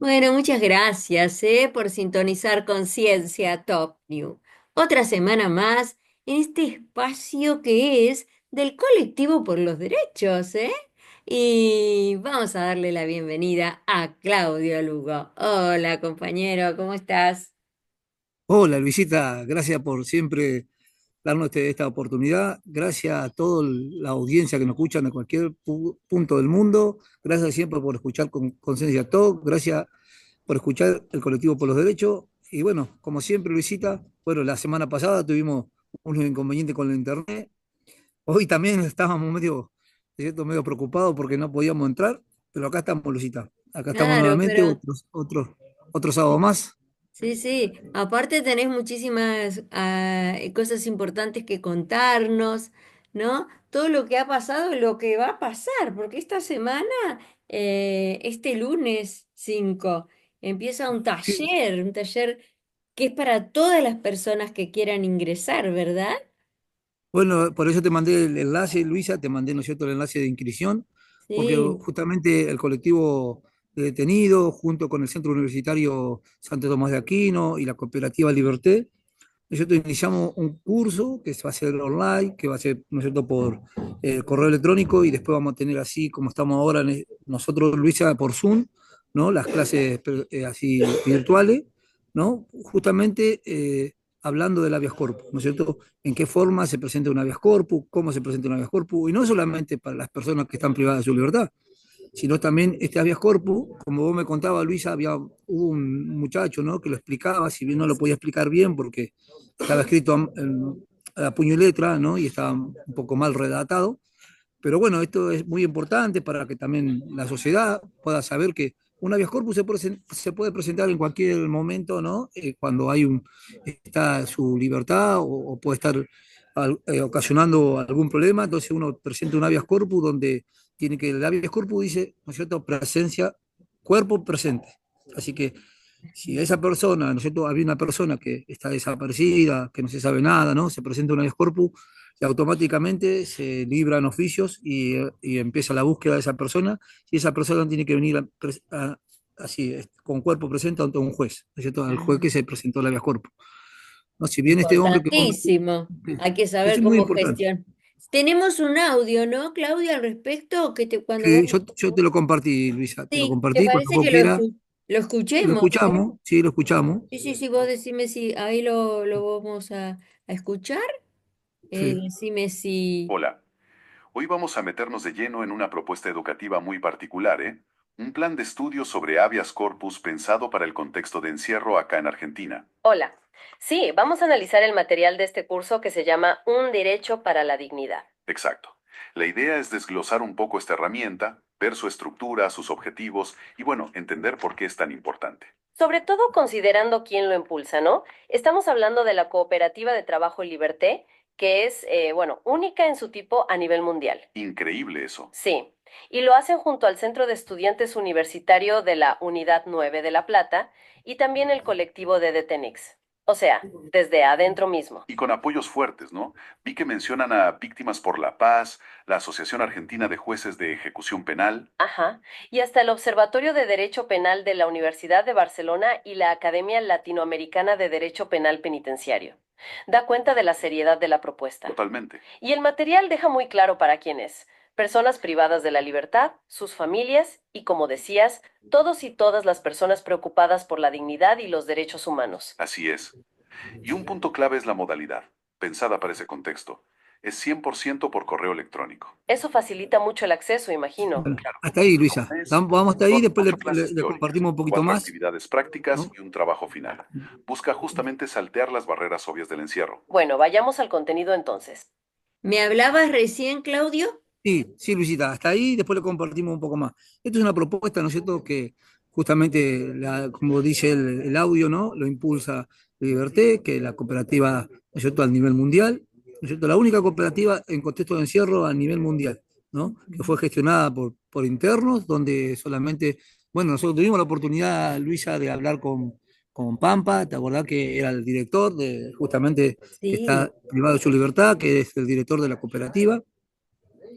Bueno, muchas gracias, por sintonizar Conciencia Top New. Otra semana más en este espacio que es del colectivo por los derechos, ¿eh? Y vamos a darle la bienvenida a Claudio Lugo. Hola, compañero, ¿cómo estás? Hola Luisita, gracias por siempre darnos esta oportunidad. Gracias a toda la audiencia que nos escuchan en cualquier punto del mundo. Gracias siempre por escuchar con Conciencia Talk. Gracias por escuchar el colectivo por los derechos. Y bueno, como siempre, Luisita, bueno, la semana pasada tuvimos unos inconvenientes con la internet. Hoy también estábamos medio preocupados porque no podíamos entrar, pero acá estamos, Luisita. Acá estamos Claro, nuevamente, pero otro sábado más. sí, sí. Aparte tenés muchísimas cosas importantes que contarnos, ¿no? Todo lo que ha pasado y lo que va a pasar, porque esta semana, este lunes 5 empieza Sí, un taller que es para todas las personas que quieran ingresar, ¿verdad? bueno, por eso te mandé el enlace, Luisa, te mandé, ¿no es cierto?, el enlace de inscripción, porque Sí. justamente el colectivo de detenidos, junto con el Centro Universitario Santo Tomás de Aquino y la Cooperativa Liberté, nosotros iniciamos un curso que va a ser online, que va a ser, ¿no es cierto?, por correo electrónico y después vamos a tener así como estamos ahora nosotros, Luisa, por Zoom, ¿no? Las clases así virtuales, ¿no? Justamente hablando del habeas corpus, ¿no es cierto? En qué forma se presenta un habeas corpus, cómo se presenta un habeas corpus, y no solamente para las personas que están privadas de su libertad, sino también este habeas corpus, como vos me contabas, Luisa, hubo un muchacho, ¿no?, que lo explicaba, si bien no lo podía explicar bien porque estaba escrito a puño y letra, ¿no?, y estaba un poco mal redactado, pero bueno, esto es muy importante para que también la sociedad pueda saber que un habeas corpus se puede presentar en cualquier momento, ¿no? Cuando está su libertad o puede estar ocasionando algún problema, entonces uno presenta un habeas corpus donde tiene que, el habeas corpus dice, ¿no es cierto?, presencia, cuerpo presente. Así que si a esa persona, ¿no es cierto?, había una persona que está desaparecida, que no se sabe nada, ¿no?, se presenta un habeas corpus y automáticamente se libran oficios y empieza la búsqueda de esa persona, y esa persona tiene que venir así, con cuerpo presente ante un juez, ¿no es cierto?, al juez que Ah, se presentó la habeas corpus. ¿No? Si bien este hombre que importantísimo. Hay que es saber muy cómo importante, gestionar. Tenemos un audio, ¿no, Claudia, al respecto? Cuando que vos... yo te lo compartí, Luisa, te lo Sí, ¿te compartí cuando parece vos que quieras, lo lo escuchemos? escuchamos, sí, lo escuchamos, Sí, sí, sí, vos decime si ahí lo vamos a escuchar. sí. Decime si... Hola, hoy vamos a meternos de lleno en una propuesta educativa muy particular, ¿eh? Un plan de estudio sobre habeas corpus pensado para el contexto de encierro acá en Argentina. Hola. Sí, vamos a analizar el material de este curso que se llama Un derecho para la dignidad. Exacto. La idea es desglosar un poco esta herramienta, ver su estructura, sus objetivos y bueno, entender por qué es tan importante. Sobre todo considerando quién lo impulsa, ¿no? Estamos hablando de la Cooperativa de Trabajo y Liberté, que es, bueno, única en su tipo a nivel mundial. Increíble eso. Sí, y lo hacen junto al Centro de Estudiantes Universitario de la Unidad 9 de La Plata y también el colectivo de Detenix. O sea, desde adentro mismo. Y con apoyos fuertes, ¿no? Vi que mencionan a Víctimas por la Paz, la Asociación Argentina de Jueces de Ejecución Penal. Ajá, y hasta el Observatorio de Derecho Penal de la Universidad de Barcelona y la Academia Latinoamericana de Derecho Penal Penitenciario. Da cuenta de la seriedad de la propuesta. Totalmente. Y el material deja muy claro para quién es. Personas privadas de la libertad, sus familias y, como decías, todos y todas las personas preocupadas por la dignidad y los derechos humanos. Así es. Y un punto clave es la modalidad, pensada para ese contexto. Es 100% por correo electrónico. Eso facilita mucho el acceso, imagino. Bueno, Claro. hasta ahí, Como Luisa. ves, Vamos hasta ahí, son después 8 clases le teóricas, compartimos un poquito 4 más, actividades prácticas ¿no? y un trabajo final. Busca justamente saltear las barreras obvias del encierro. Bueno, vayamos al contenido entonces. ¿Me hablabas recién, Claudio? Sí, sí, Luisita, hasta ahí, después le compartimos un poco más. Esto es una propuesta, ¿no es cierto?, que justamente, como dice el audio, ¿no?, lo impulsa Liberté, que es la cooperativa, ¿no es cierto?, a nivel mundial, ¿no es cierto?, la única cooperativa en contexto de encierro a nivel mundial, ¿no?, que fue gestionada por internos, donde solamente, bueno, nosotros tuvimos la oportunidad, Luisa, de hablar con Pampa, ¿te acordás que era el director justamente, que está Sí, privado de su libertad, que es el director de la cooperativa?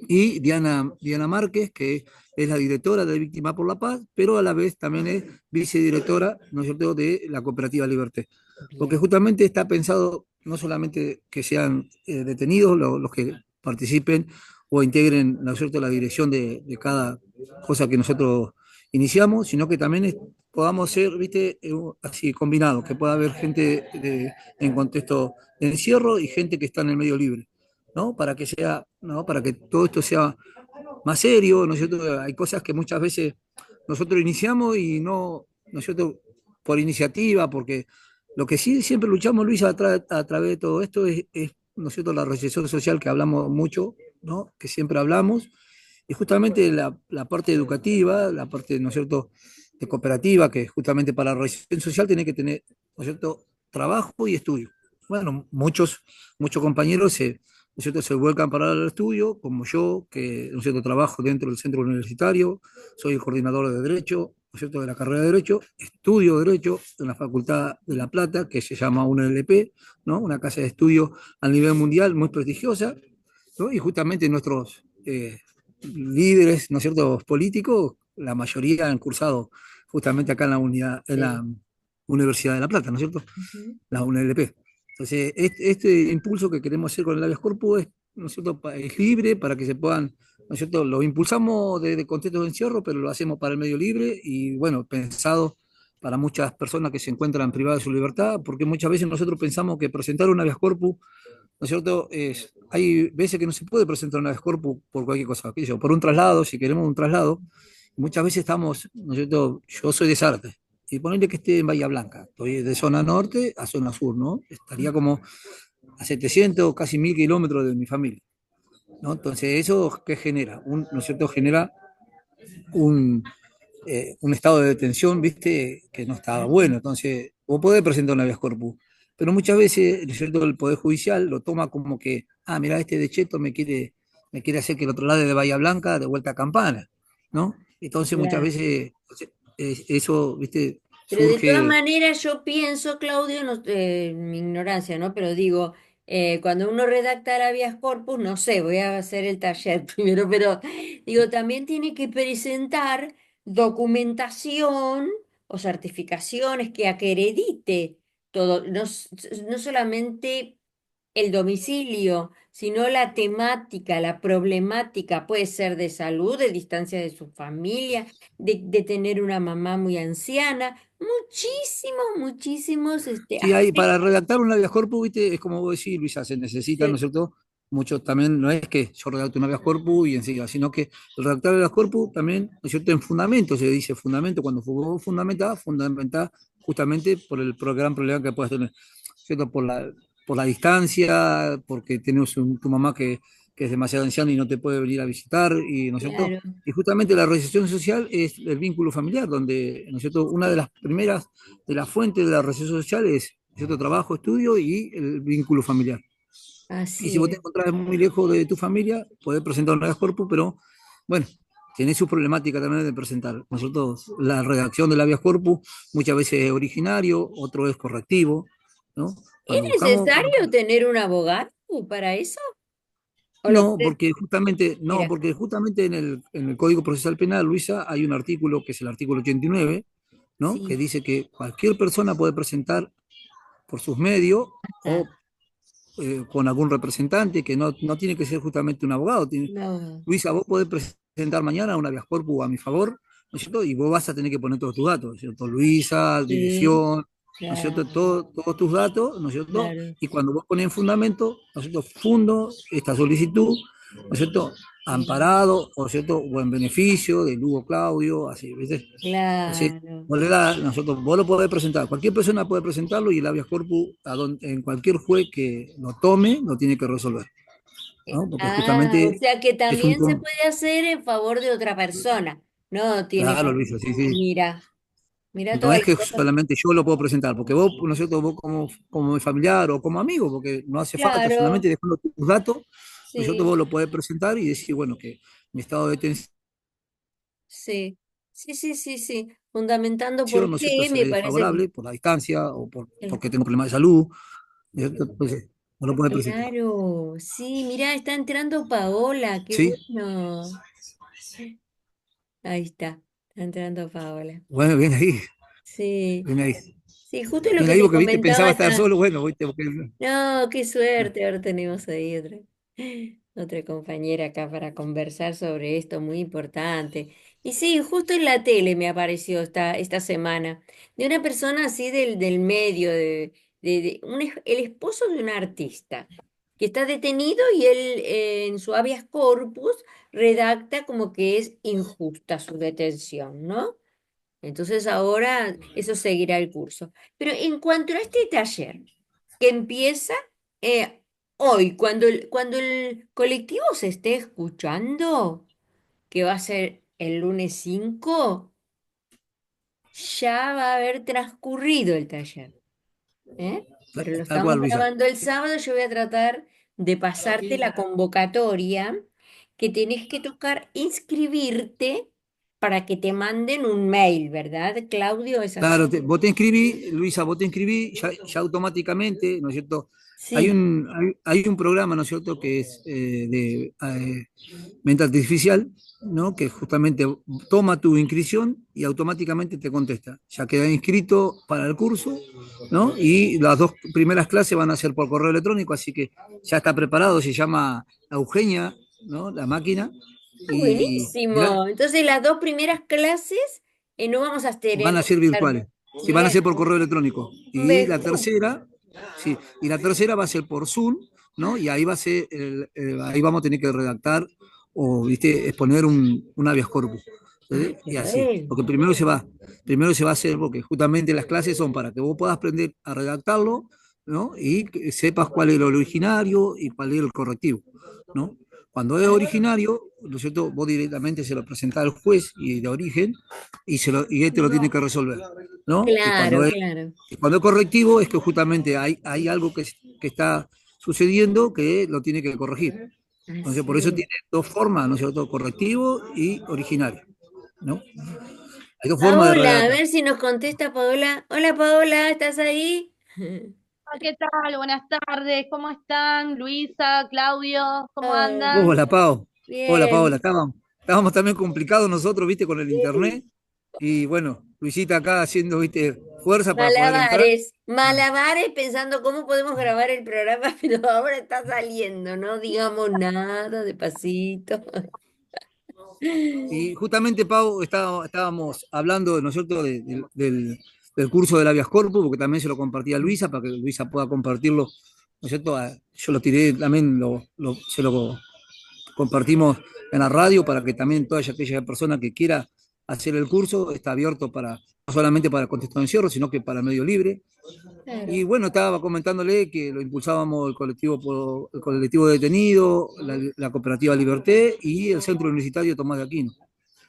y Diana Márquez, que es la directora de Víctima por la Paz, pero a la vez también es vicedirectora, ¿no es cierto?, de la Cooperativa Liberté. Porque Bien, justamente está pensado no solamente que sean detenidos los que participen o integren, ¿no es cierto?, la dirección de cada cosa que nosotros iniciamos, sino que también podamos ser, viste, así combinados, que pueda haber gente en contexto de encierro y gente que está en el medio libre. ¿No? Para que sea, ¿no? Para que todo esto sea más serio, ¿no es cierto? Hay cosas que muchas veces nosotros iniciamos y no, ¿no es cierto? Por iniciativa, porque lo que sí siempre luchamos, Luis, a través de todo esto es, ¿no es cierto?, la recesión social que hablamos mucho, ¿no? Que siempre hablamos, y justamente la parte educativa, la parte, ¿no es cierto?, de cooperativa, que justamente para la recesión social tiene que tener, ¿no es cierto?, trabajo y estudio. Bueno, muchos compañeros ¿no es cierto?, se vuelcan para el estudio, como yo, que ¿no es cierto?, trabajo dentro del centro universitario, soy el coordinador de Derecho, ¿no es cierto?, de la carrera de Derecho, estudio Derecho en la Facultad de La Plata, que se llama UNLP, ¿no?, una casa de estudio a nivel mundial muy prestigiosa, ¿no? Y justamente nuestros líderes, ¿no es cierto?, políticos, la mayoría han cursado justamente acá en en sí. la Universidad de La Plata, ¿no es cierto?, Ujú. la UNLP. Entonces, este impulso que queremos hacer con el habeas corpus es, ¿no es cierto?, es libre para que se puedan, ¿no es cierto?, lo impulsamos desde contextos de encierro, pero lo hacemos para el medio libre y, bueno, pensado para muchas personas que se encuentran privadas de su libertad, porque muchas veces nosotros pensamos que presentar un habeas corpus, ¿no es cierto?, hay veces que no se puede presentar un habeas corpus por cualquier cosa, qué sé yo, por un traslado, si queremos un traslado, muchas veces estamos, ¿no es cierto?, yo soy de Sarte, y ponerle que esté en Bahía Blanca, estoy de zona norte a zona sur, ¿no? Estaría como a 700, casi 1000 kilómetros de mi familia, ¿no? Entonces, ¿eso qué genera? ¿No es cierto? Genera un, un estado de detención, ¿viste? Que no estaba bueno. Entonces, vos podés presentar un habeas corpus, pero muchas veces, ¿no es cierto?, el Poder Judicial lo toma como que, ah, mira, este de Cheto me quiere hacer que lo traslade de Bahía Blanca de vuelta a Campana, ¿no? Entonces, muchas Claro. veces eso, ¿viste? Pero de todas Surge. maneras yo pienso, Claudio, no, mi ignorancia, ¿no? Pero digo, cuando uno redacta el habeas corpus, no sé, voy a hacer el taller primero, pero digo, también tiene que presentar documentación o certificaciones que acredite todo, no, no solamente el domicilio, sino la temática, la problemática, puede ser de salud, de distancia de su familia, de tener una mamá muy anciana, muchísimos Sí, hay, para aspectos. redactar un habeas corpus, ¿viste? Es como vos decís, Luisa, se necesita, ¿no es Sí, cierto? Mucho también, no es que yo redacte un habeas corpus y enseguida, sino que el redactar el habeas corpus también, ¿no es cierto? En fundamento, se dice fundamento, cuando vos fundamentás justamente por el gran problema que puedas tener, ¿cierto? Por la distancia, porque tienes tu mamá que es demasiado anciana y no te puede venir a visitar, y, ¿no es cierto? claro. Y justamente la recesión social es el vínculo familiar, donde, ¿no es cierto?, una de las primeras de la fuente de la recesión social es cierto trabajo, estudio y el vínculo familiar. Y si Así vos te es. encontrás muy lejos de tu familia, podés presentar un habeas corpus, pero bueno, tiene su problemática también de presentar. Nosotros, la redacción del habeas corpus muchas veces es originario, otro es correctivo, ¿no? ¿Es Cuando buscamos, necesario tener un abogado para eso? ¿O lo no, puedes? porque justamente, no, Mira, porque justamente en el Código Procesal Penal, Luisa, hay un artículo que es el artículo 89, ¿no? Que sí, dice que cualquier persona puede presentar por sus medios o está. con algún representante, que no tiene que ser justamente un abogado. No, Luisa, vos podés presentar mañana una habeas corpus a mi favor, ¿no es cierto? Y vos vas a tener que poner todos tus datos, ¿no es cierto? Luisa, sí, dirección, ¿no es cierto? claro, Todos tus datos, ¿no es cierto? claro. Y cuando vos pones en fundamento, ¿no es cierto?, fundo esta solicitud, ¿no es cierto?, Sí, amparado, ¿no es cierto?, o en beneficio de Lugo Claudio, así, ¿viste? Entonces, claro. vos le das, nosotros, vos lo podés presentar, cualquier persona puede presentarlo y el habeas corpus en cualquier juez que lo tome lo tiene que resolver, ¿no? Porque O justamente sea que es un... también se puede hacer en favor de otra persona. No, tiene Claro, que... Luisa, sí, sí. Mira, mira No todas es las que cosas. solamente yo lo puedo presentar, porque vos, ¿no es cierto?, vos como familiar o como amigo, porque no hace falta, Claro, solamente dejando tus datos, ¿no es cierto?, sí, vos lo podés presentar y decir, bueno, que mi estado de detención, sí, sí. Fundamentando por ¿no es cierto?, qué, se me ve parece que... desfavorable por la distancia o porque tengo problemas de salud, ¿no es cierto? no lo puede presentar. Claro, sí, mirá, está entrando Paola, qué Sí, bueno. Ahí está entrando Paola. bueno, bien ahí, Sí, bien ahí. sí, justo lo Bien que ahí te porque, viste, comentaba pensaba estar está. solo, bueno, viste, porque... No, qué suerte, ahora tenemos ahí otra compañera acá para conversar sobre esto muy importante. Y sí, justo en la tele me apareció esta semana, de una persona así del medio, el esposo de un artista, que está detenido y él en su habeas corpus redacta como que es injusta su detención, ¿no? Entonces ahora eso seguirá el curso. Pero en cuanto a este taller, que empieza hoy, cuando el colectivo se esté escuchando, que va a ser el lunes 5, ya va a haber transcurrido el taller, ¿eh? Pero lo Tal estamos cual, Luisa. grabando el sábado, yo voy a tratar de pasarte la convocatoria que tenés que tocar, inscribirte para que te manden un mail, ¿verdad, Claudio? ¿Es así? Claro, vos te inscribí, Luisa, vos te inscribí, ya automáticamente, ¿no es cierto? Sí, Hay un programa, ¿no es cierto?, que es de mente artificial, ¿no? Que justamente toma tu inscripción y automáticamente te contesta. Ya queda inscrito para el curso, ¿no? Y las dos primeras clases van a ser por correo electrónico, así que ya está preparado, se llama Eugenia, ¿no? La máquina. Y buenísimo. Entonces las dos primeras clases no vamos a tener van a que ser estar virtuales. Sí, van a ser por mejor, correo electrónico. Y la mejor. tercera, sí, y la tercera va a ser por Zoom, ¿no? Y ahí va a ser, ahí vamos a tener que redactar o, viste, exponer un habeas corpus. Ah, qué Y así. bueno. Porque primero se va a hacer, porque justamente las clases son para que vos puedas aprender a redactarlo, ¿no? Y que sepas cuál es el originario y cuál es el correctivo, ¿no? Cuando es Ah, originario, ¿no es cierto? Vos directamente se lo presentás al juez y de origen y él te lo tiene que resolver, ¿no? claro, claro. Y cuando es correctivo es que justamente hay algo que está sucediendo que lo tiene que corregir. Entonces, por eso Así es. tiene dos formas, ¿no es cierto? Correctivo y originario, ¿no? Hay dos formas de Paola, a redactar. ver si nos contesta Paola. Hola Paola, ¿estás ahí? ¿Qué tal? Buenas tardes, ¿cómo están? Luisa, Claudio, ¿cómo Ah, andan? Hola, Pau. Hola, Paola. bien. Estábamos también complicados nosotros, viste, con el internet. Y bueno, Luisita acá haciendo, viste, fuerza para poder entrar. Malabares, malabares pensando cómo podemos grabar el programa, pero ahora está saliendo, no digamos nada, despacito. Y justamente, Pau, estábamos hablando, ¿no es cierto?, del curso del habeas corpus, porque también se lo compartí a Luisa, para que Luisa pueda compartirlo, ¿no es cierto? Yo lo tiré también, se lo compartimos en la radio, para que también toda aquella persona que quiera hacer el curso está abierto para, no solamente para el contexto de encierro, sino que para medio libre. Claro. Y bueno, estaba comentándole que lo impulsábamos el colectivo detenido, la cooperativa Liberté y el Centro Universitario Tomás de Aquino,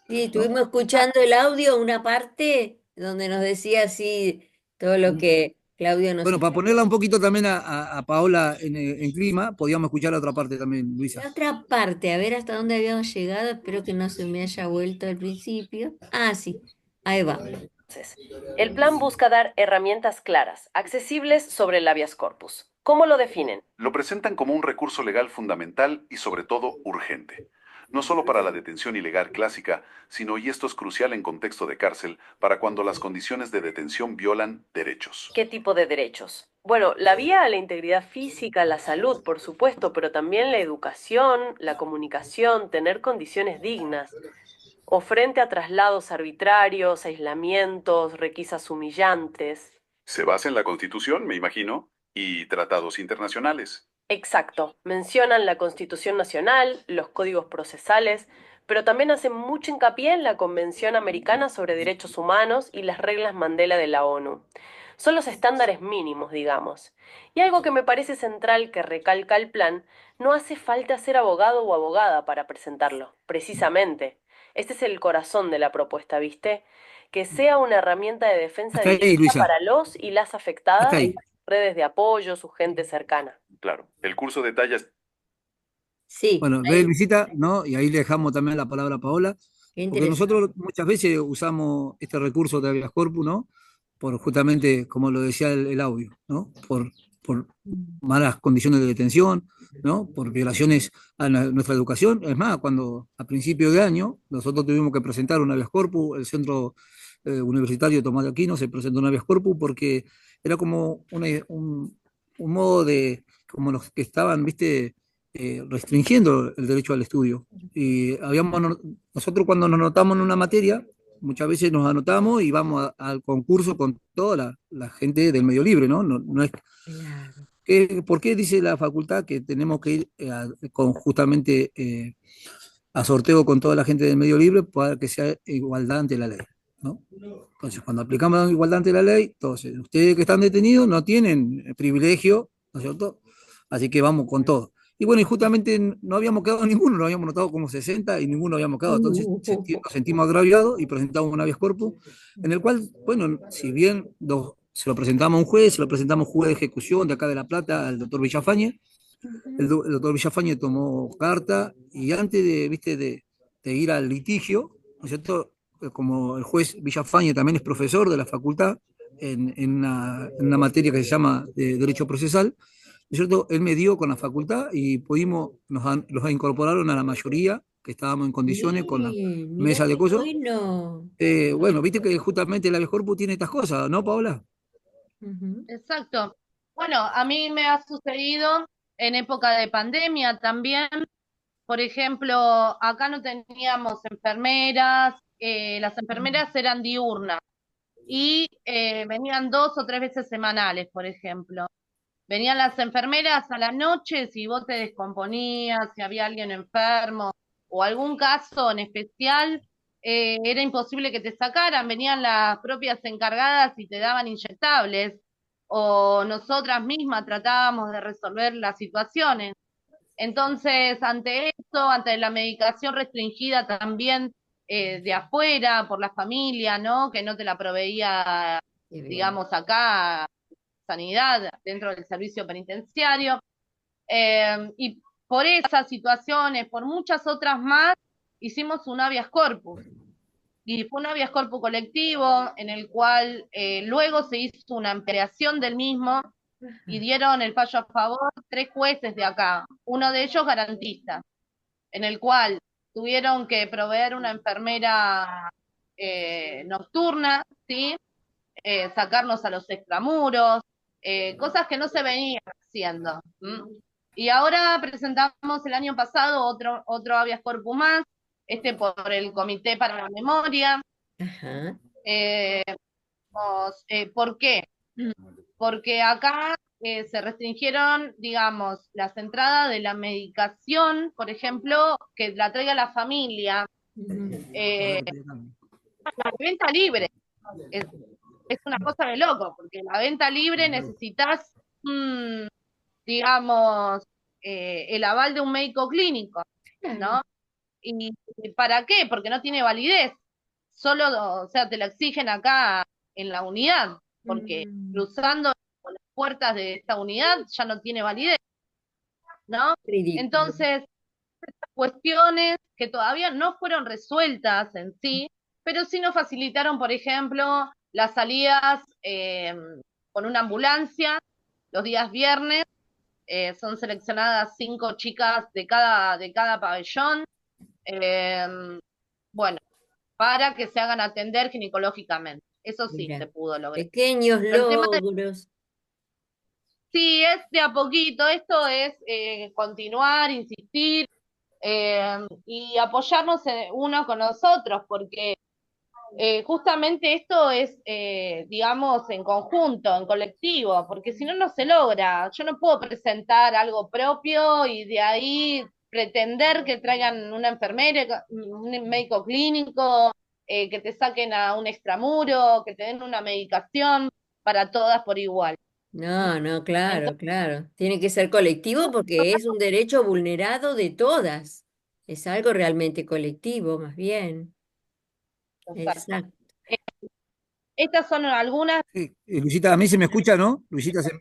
Sí, ¿no? estuvimos escuchando el audio, una parte donde nos decía así todo lo que Claudio nos Bueno, para está. ponerla un poquito también a Paola en clima, podíamos escuchar la otra parte también, Luisa. La otra parte, a ver hasta dónde habíamos llegado, espero que no se me haya vuelto al principio. Ah, sí, ahí vamos. Entonces, el plan busca dar herramientas claras, accesibles sobre el habeas corpus. ¿Cómo lo definen? Lo presentan como un recurso legal fundamental y sobre todo urgente. No solo para la detención ilegal clásica, sino, y esto es crucial en contexto de cárcel, para cuando las condiciones de detención violan derechos. ¿Qué tipo de derechos? Bueno, la vía a la integridad física, la salud, por supuesto, pero también la educación, la comunicación, tener condiciones dignas. O frente a traslados arbitrarios, aislamientos, requisas humillantes. Se basa en la Constitución, me imagino, y tratados internacionales. Exacto. Mencionan la Constitución Nacional, los códigos procesales, pero también hacen mucho hincapié en la Convención Americana sobre Derechos Humanos y las reglas Mandela de la ONU. Son los estándares mínimos, digamos. Y algo que me parece central que recalca el plan, no hace falta ser abogado o abogada para presentarlo, precisamente. Este es el corazón de la propuesta, ¿viste? Que sea una herramienta de defensa Hasta ahí, directa Luisa, para los y las hasta afectadas, ahí. redes de apoyo, su gente cercana. Claro, el curso detalla... Sí, Bueno, ve ahí, Luisita, ¿no? Y ahí le dejamos también la palabra a Paola, qué porque interesante. nosotros muchas veces usamos este recurso de habeas corpus, ¿no? Por justamente, como lo decía el audio, ¿no? por Mm. malas condiciones de detención, ¿no? Por violaciones a nuestra educación. Es más, cuando a principio de año nosotros tuvimos que presentar un habeas corpus, el Centro Universitario Tomás de Aquino se presentó un habeas corpus porque era como un modo de, como los que estaban, viste, restringiendo el derecho al estudio. Y nosotros cuando nos anotamos en una materia, muchas veces nos anotamos y vamos al concurso con toda la gente del medio libre, ¿no? No es Claro. ¿por qué dice la facultad que tenemos que ir justamente a sorteo con toda la gente del medio libre para que sea igualdad ante la ley? ¿No? Entonces, cuando aplicamos la igualdad ante la ley, entonces, ustedes que están detenidos no tienen privilegio, ¿no es cierto? Así que vamos con todo. Y bueno, y justamente no habíamos quedado ninguno, lo habíamos notado como 60 y ninguno habíamos quedado. Entonces nos sentimos agraviados y presentamos un habeas corpus, en el cual, bueno, si bien se lo presentamos a un juez, se lo presentamos a un juez de ejecución de acá de La Plata, al doctor Villafañe, Ujú. el doctor Villafañe tomó carta y antes de, viste, de ir al litigio, ¿no es cierto? Como el juez Villafañe también es profesor de la facultad en una materia que se llama Derecho Procesal, ¿no es cierto? Él me dio con la facultad y los incorporaron a la mayoría que estábamos en condiciones con la Bien, mirá mesa de qué cosas. bueno. Bueno, viste que justamente el habeas corpus tiene estas cosas, ¿no, Paola? Ujú. Exacto. Bueno, a mí me ha sucedido en época de pandemia también. Por ejemplo, acá no teníamos enfermeras, las enfermeras eran diurnas y venían 2 o 3 veces semanales, por ejemplo. Venían las enfermeras a la noche si vos te descomponías, si había alguien enfermo o algún caso en especial, era imposible que te sacaran. Venían las propias encargadas y te daban inyectables o nosotras mismas tratábamos de resolver las situaciones. Entonces, ante esto, ante la medicación restringida también de afuera por la familia, ¿no? Que no te la proveía, Qué bien. digamos, acá sanidad dentro del servicio penitenciario. Y por esas situaciones, por muchas otras más, hicimos un habeas corpus. Y fue un habeas corpus colectivo en el cual luego se hizo una ampliación del mismo y Ajá. dieron el fallo a favor 3 jueces de acá, uno de ellos garantista, en el cual tuvieron que proveer una enfermera nocturna, ¿sí? Sacarnos a los extramuros, cosas que no se venían haciendo. ¿M? Y ahora presentamos el año pasado otro habeas corpus más, por el Comité para la Memoria. Ajá. Eh, ¿Por qué? Porque acá se restringieron, digamos, las entradas de la medicación, por ejemplo, que la traiga la familia, Ujú. eh, la venta libre. Es, es una cosa de loco, porque la venta libre necesitas, digamos, el aval de un médico clínico, Claro. ¿no? ¿Y para qué? Porque no tiene validez. Solo, o sea, te la exigen acá en la unidad, porque Mm. cruzando las puertas de esta unidad ya no tiene validez, ¿no? Ridículo. Entonces, cuestiones que todavía no fueron resueltas en sí, pero sí nos facilitaron, por ejemplo, las salidas con una ambulancia los días viernes. Son seleccionadas 5 chicas de cada pabellón, eh, bueno, para que se hagan atender ginecológicamente. Eso sí se Mira, pudo lograr. pequeños Pero el tema de logros. sí es de a poquito, esto es continuar, insistir y apoyarnos unos con nosotros, porque justamente esto es, digamos, en conjunto, en colectivo, porque si no, no se logra. Yo no puedo presentar algo propio y de ahí pretender que traigan una enfermera, un médico clínico, que te saquen a un extramuro, que te den una medicación para todas por igual. No, no, claro, Entonces, claro. Tiene que ser colectivo porque es un derecho vulnerado de todas. Es algo realmente colectivo, más bien. exacto. Exacto. Eh, Estas son algunas. Sí, Luisita, a mí se me escucha, ¿no?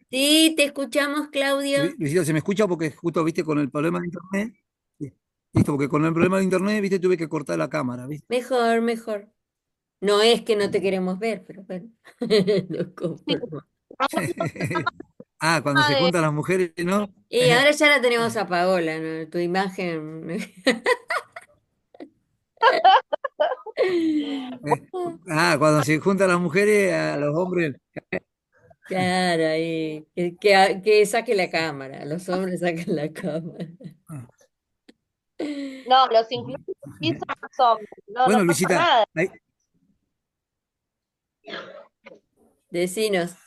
Sí, te escuchamos, Claudio. Luisita, se me escucha porque justo, viste, con el problema de internet. Sí. Listo, porque con el problema de internet, viste, tuve que cortar la cámara, ¿viste? Mejor, mejor. No es que no te queremos ver, pero bueno, nos Sí, conformamos. cuando se tema de... juntan las mujeres, ¿no? Y ahora ya la tenemos a Paola, ¿no? Tu imagen. Eh, cuando se juntan las mujeres, a los hombres. Claro, ahí. Que saque la cámara. Los hombres saquen la cámara. No, los incluyen sí son los hombres, no, no Bueno, pasa Luisita, nada. Decinos, No,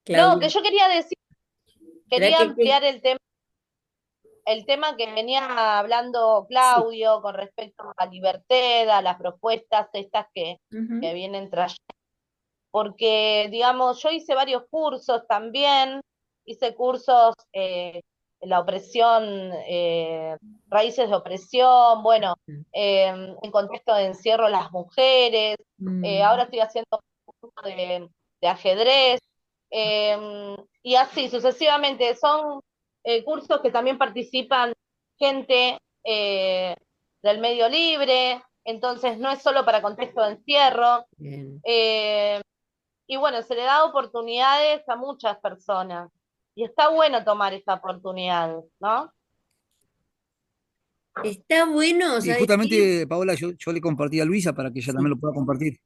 que Claudia. yo quería decir, ¿Será quería que? ampliar el tema que venía hablando Sí. Claudio con respecto a Libertad, a las propuestas estas Ujú. que vienen trayendo. Porque, digamos, yo hice varios cursos también, hice cursos en la opresión, raíces de opresión, bueno, en contexto de encierro las mujeres, Mm, ahora estoy haciendo un curso de ajedrez, y así sucesivamente. Son cursos que también participan gente del medio libre, entonces no es solo para contexto de encierro. bien. Eh, y bueno, se le da oportunidades a muchas personas. Y está bueno tomar esta oportunidad, ¿no? Está bueno, y ¿sabes qué? justamente, Paola, yo le compartí a Luisa para que ella también Sí, lo pueda compartir,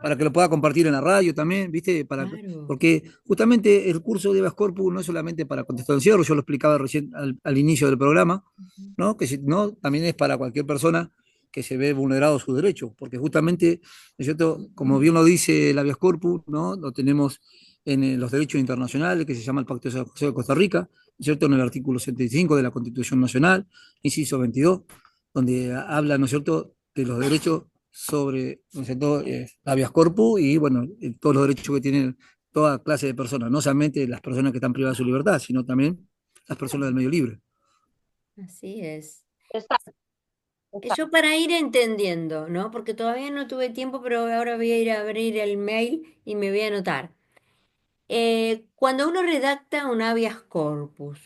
para que lo pueda compartir en la radio también, ¿viste? claro. Porque justamente el curso de Habeas Corpus no es solamente para contestar encierro, yo lo explicaba recién al inicio del programa, Ujú. ¿no? No, también es para cualquier persona que se ve vulnerado sus derechos, porque justamente, ¿no es cierto? Como bien lo dice el Habeas Corpus, ¿no? Lo tenemos en los derechos internacionales, que se llama el Pacto de San José de Costa Rica, ¿no es cierto? En el artículo 75 de la Constitución Nacional, inciso 22, donde habla, ¿no es cierto?, de los derechos sobre, ¿no es cierto?, habeas corpus y, bueno, todos los derechos que tienen toda clase de personas, no solamente las personas que están privadas de su libertad, sino también las personas del medio libre. Así es. Exacto, exacto. Yo para ir entendiendo, ¿no? Porque todavía no tuve tiempo, pero ahora voy a ir a abrir el mail y me voy a anotar. Cuando uno redacta un habeas corpus,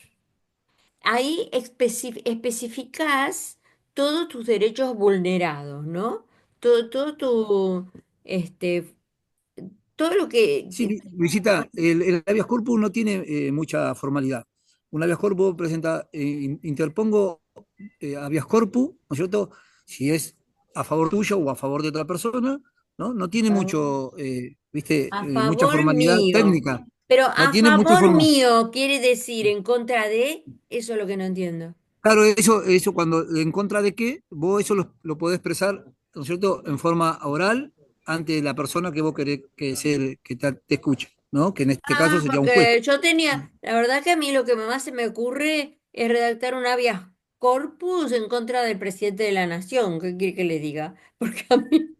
ahí especificás todos tus derechos vulnerados, ¿no? Todo este, todo lo Sí, Luisita, el habeas corpus no tiene mucha formalidad. Un habeas corpus presenta, interpongo habeas corpus, ¿no es cierto? Si es a favor tuyo o a favor de otra persona, ¿no? No tiene mucho, viste, a mucha favor formalidad mío. técnica. Pero No a tiene mucha favor formalidad. mío quiere decir en contra de, eso es lo que no entiendo. Claro, eso cuando en contra de qué, vos eso lo podés expresar, ¿no es cierto?, en forma oral ante la persona que vos querés que te escuche, ¿no? Que en este caso Ah, sería un juez. porque yo tenía, la verdad que a mí lo que más se me ocurre es redactar un habeas corpus en contra del presidente de la nación. ¿Qué quiere que le diga? Porque a mí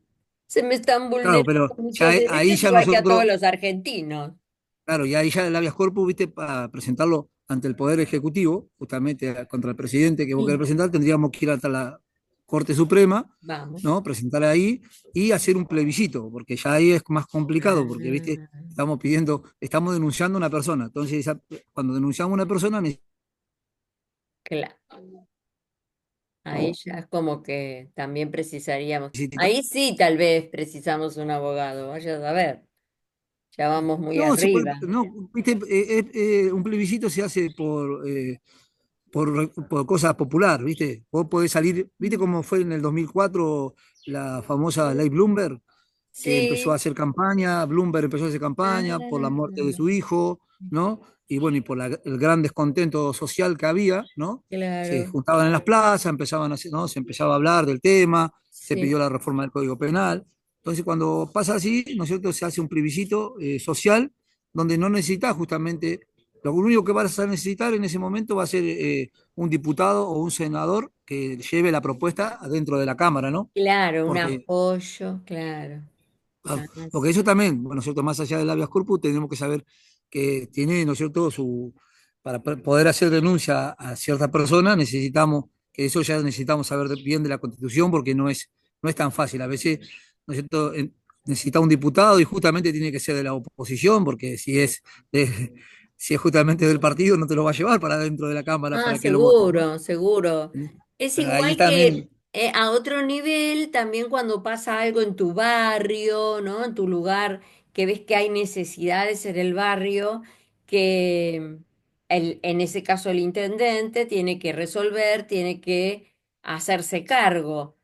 se me están Claro, vulnerando pero ya muchos ahí derechos, ya igual que a todos nosotros, los argentinos. claro, y ahí ya el habeas corpus, viste, para presentarlo ante el Poder Ejecutivo, justamente contra el presidente que vos querés Sí, presentar, tendríamos que ir hasta la Corte Suprema, vamos. ¿no? Presentar ahí y hacer un plebiscito, porque ya ahí es más complicado, porque, viste, Ah, estamos denunciando a una persona. Entonces, cuando denunciamos a una persona, claro. Ahí ya es como que también precisaríamos. necesita- Ahí sí, tal vez precisamos un abogado. Vaya a saber. Ya vamos muy no, se puede, arriba. no, viste, un plebiscito se hace por cosa popular, ¿viste? Vos podés salir, ¿viste cómo fue en el 2004 la famosa ley Bloomberg? Que empezó a Sí. hacer campaña, Bloomberg empezó a hacer campaña por la Ah, muerte de su hijo, ¿no? Y bueno, y por el gran descontento social que había, ¿no? Se claro. juntaban en las plazas, empezaban a hacer, ¿no? Se empezaba a hablar del tema, se Sí. pidió la reforma del Código Penal. Entonces, cuando pasa así, ¿no es cierto? Se hace un plebiscito social donde no necesitas justamente, lo único que vas a necesitar en ese momento va a ser un diputado o un senador que lleve la propuesta adentro de la Cámara, ¿no? Claro, un Porque apoyo, claro. Claro, Ah, porque eso también, bueno, ¿no es cierto? Más allá del habeas corpus, tenemos que saber que tiene, ¿no es cierto?, para poder hacer denuncia a cierta persona, necesitamos, que eso ya necesitamos saber bien de la Constitución, porque no es tan fácil. A veces, ¿no es cierto?, necesita un diputado y justamente tiene que ser de la oposición, porque si es justamente del partido, no te lo va a llevar para dentro de la Cámara para que lo voten, ¿no? seguro, seguro. Es Pero ahí igual también, a otro nivel, también cuando pasa algo en tu barrio, ¿no? En tu lugar, que ves que hay necesidades en el barrio, que en ese caso el intendente tiene que resolver, tiene que hacerse cargo.